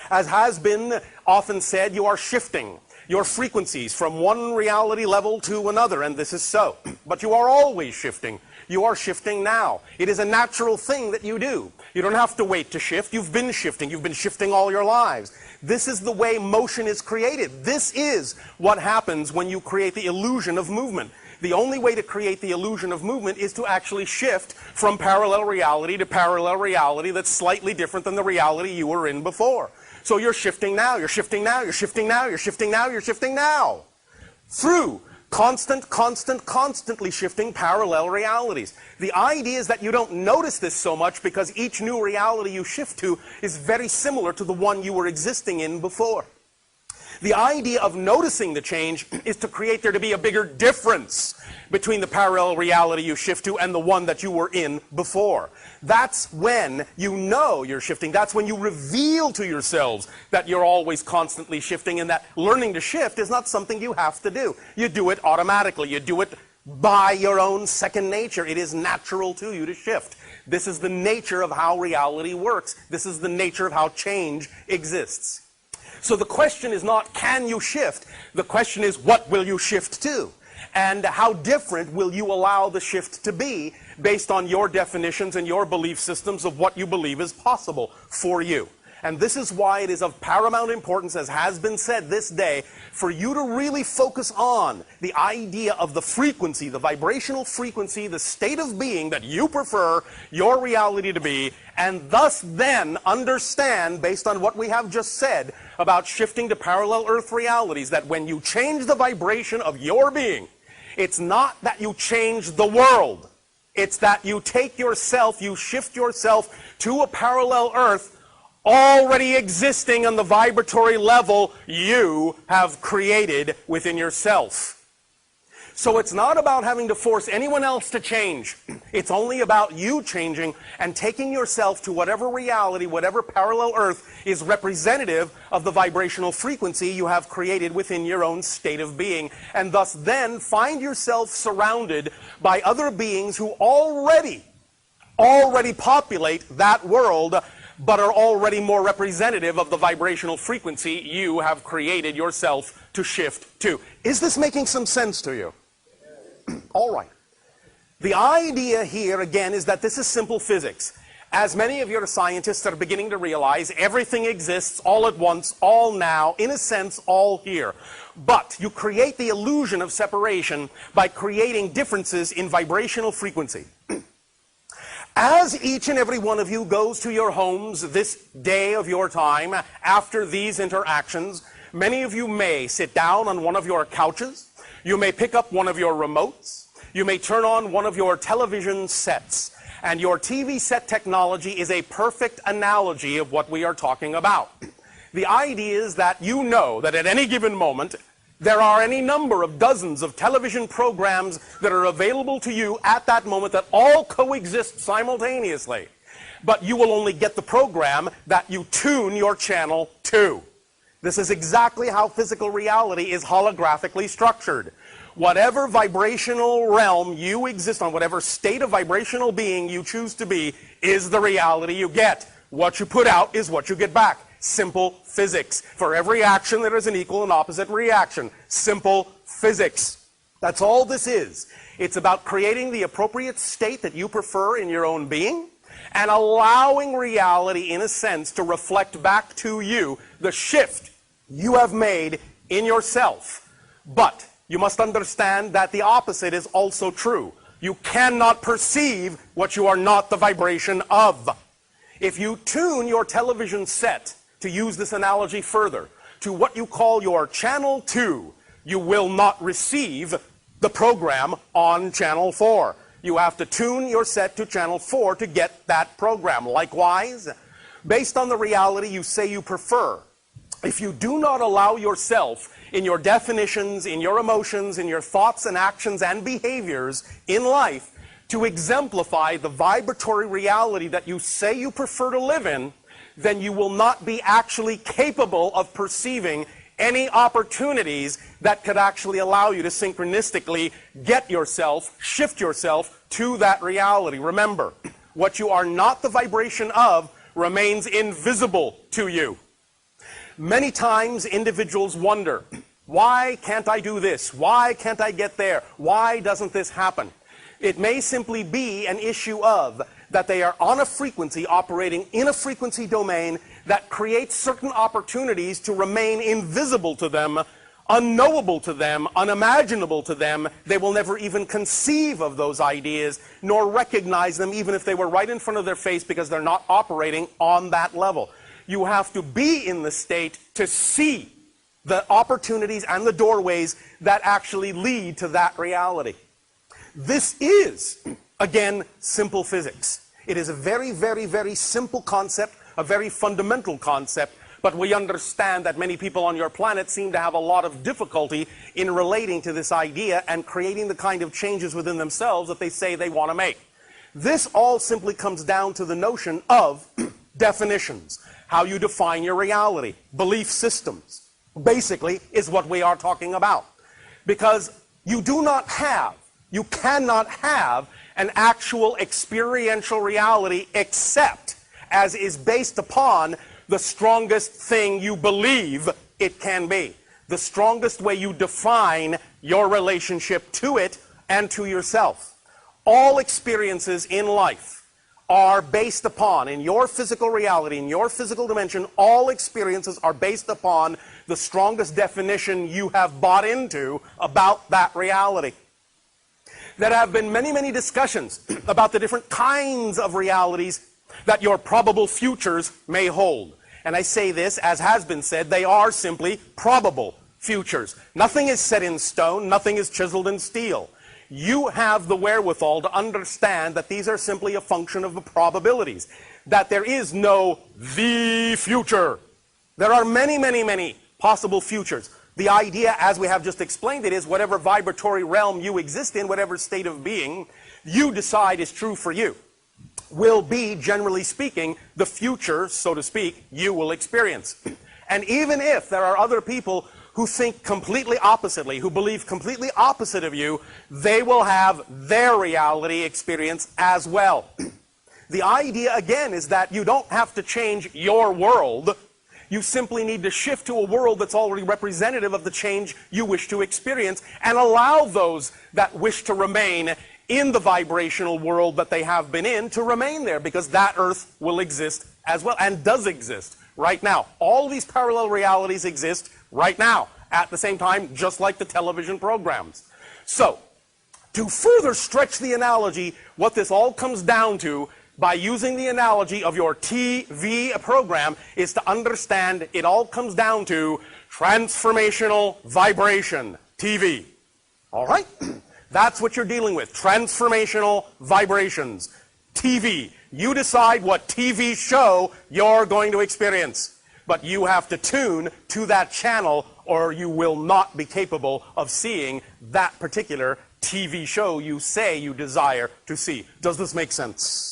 As has been often said, you are shifting your frequencies from one reality level to another, and this is so. But you are always shifting. You are shifting now. It is a natural thing that you do. You don't have to wait to shift. You've been shifting. You've been shifting all your lives. This is the way motion is created. This is what happens when you create the illusion of movement. The only way to create the illusion of movement is to actually shift from parallel reality to parallel reality that's slightly different than the reality you were in before. So you're shifting now, you're shifting now, you're shifting now, you're shifting now, you're shifting now. Through constantly shifting parallel realities. The idea is that you don't notice this so much because each new reality you shift to is very similar to the one you were existing in before. The idea of noticing the change is to create there to be a bigger difference between the parallel reality you shift to and the one that you were in before. That's when you know you're shifting. That's when you reveal to yourselves that you're always constantly shifting, and that learning to shift is not something you have to do. You do it automatically. You do it by your own second nature. It is natural to you to shift. This is the nature of how reality works. This is the nature of how change exists. So the question is not, can you shift? The question is, what will you shift to? And how different will you allow the shift to be based on your definitions and your belief systems of what you believe is possible for you? And this is why it is of paramount importance, as has been said this day, for you to really focus on the idea of the frequency, the vibrational frequency, the state of being that you prefer your reality to be, and thus then understand, based on what we have just said about shifting to parallel Earth realities, that when you change the vibration of your being, it's not that you change the world. It's that you take yourself, you shift yourself to a parallel Earth already existing on the vibratory level you have created within yourself. So it's not about having to force anyone else to change. It's only about you changing and taking yourself to whatever reality, whatever parallel Earth is representative of the vibrational frequency you have created within your own state of being. And thus then find yourself surrounded by other beings who already populate that world, but are already more representative of the vibrational frequency you have created yourself to shift to. Is this making some sense to you? All right. The idea here, again, is that this is simple physics. As many of your scientists are beginning to realize, everything exists all at once, all now, in a sense, all here. But you create the illusion of separation by creating differences in vibrational frequency. As each and every one of you goes to your homes this day of your time, after these interactions, many of you may sit down on one of your couches, you may pick up one of your remotes, you may turn on one of your television sets, and your TV set technology is a perfect analogy of what we are talking about. The idea is that you know that at any given moment, there are any number of dozens of television programs that are available to you at that moment that all coexist simultaneously. But you will only get the program that you tune your channel to. This is exactly how physical reality is holographically structured. Whatever vibrational realm you exist on, whatever state of vibrational being you choose to be, is the reality you get. What you put out is what you get back. Simple physics. For every action, there is an equal and opposite reaction. Simple physics. That's all this is. It's about creating the appropriate state that you prefer in your own being, and allowing reality, in a sense, to reflect back to you the shift you have made in yourself. But you must understand that the opposite is also true. You cannot perceive what you are not the vibration of. If you tune your television set, to use this analogy further, to what you call your channel 2, you will not receive the program on channel 4. You have to tune your set to channel 4 to get that program. Likewise, based on the reality you say you prefer, if you do not allow yourself in your definitions, in your emotions, in your thoughts and actions and behaviors in life to exemplify the vibratory reality that you say you prefer to live in, then you will not be actually capable of perceiving any opportunities that could actually allow you to synchronistically get yourself, shift yourself to that reality. Remember, what you are not the vibration of remains invisible to you. Many times individuals wonder, why can't I do this? Why can't I get there? Why doesn't this happen? It may simply be an issue of that they are on a frequency, operating in a frequency domain that creates certain opportunities to remain invisible to them, unknowable to them, unimaginable to them. They will never even conceive of those ideas, nor recognize them, even if they were right in front of their face, because they're not operating on that level. You have to be in the state to see the opportunities and the doorways that actually lead to that reality. This is, again, simple physics. It is a very, very, very simple concept, a very fundamental concept, but we understand that many people on your planet seem to have a lot of difficulty in relating to this idea and creating the kind of changes within themselves that they say they want to make. This all simply comes down to the notion of definitions, how you define your reality, belief systems, basically is what we are talking about. Because you do not have, you cannot have an actual experiential reality except as is based upon the strongest thing you believe it can be. The strongest way you define your relationship to it and to yourself. All experiences in life are based upon, in your physical reality, in your physical dimension, all experiences are based upon the strongest definition you have bought into about that reality. There have been many, many discussions about the different kinds of realities that your probable futures may hold. And I say this, as has been said, they are simply probable futures. Nothing is set in stone, nothing is chiseled in steel. You have the wherewithal to understand that these are simply a function of the probabilities. That there is no the future. There are many, many, many possible futures. The idea, as we have just explained it, is whatever vibratory realm you exist in, whatever state of being you decide is true for you, will be, generally speaking, the future, so to speak, you will experience. And even if there are other people who think completely oppositely, who believe completely opposite of you, they will have their reality experience as well. The idea, again, is that you don't have to change your world. You simply need to shift to a world that's already representative of the change you wish to experience, and allow those that wish to remain in the vibrational world that they have been in to remain there, because that Earth will exist as well, and does exist right now. All these parallel realities exist right now, at the same time, just like the television programs. So, to further stretch the analogy, what this all comes down to, by using the analogy of your TV program, is to understand it all comes down to transformational vibration, TV. All right? That's what you're dealing with, transformational vibrations, TV. You decide what TV show you're going to experience. But you have to tune to that channel, or you will not be capable of seeing that particular TV show you say you desire to see. Does this make sense?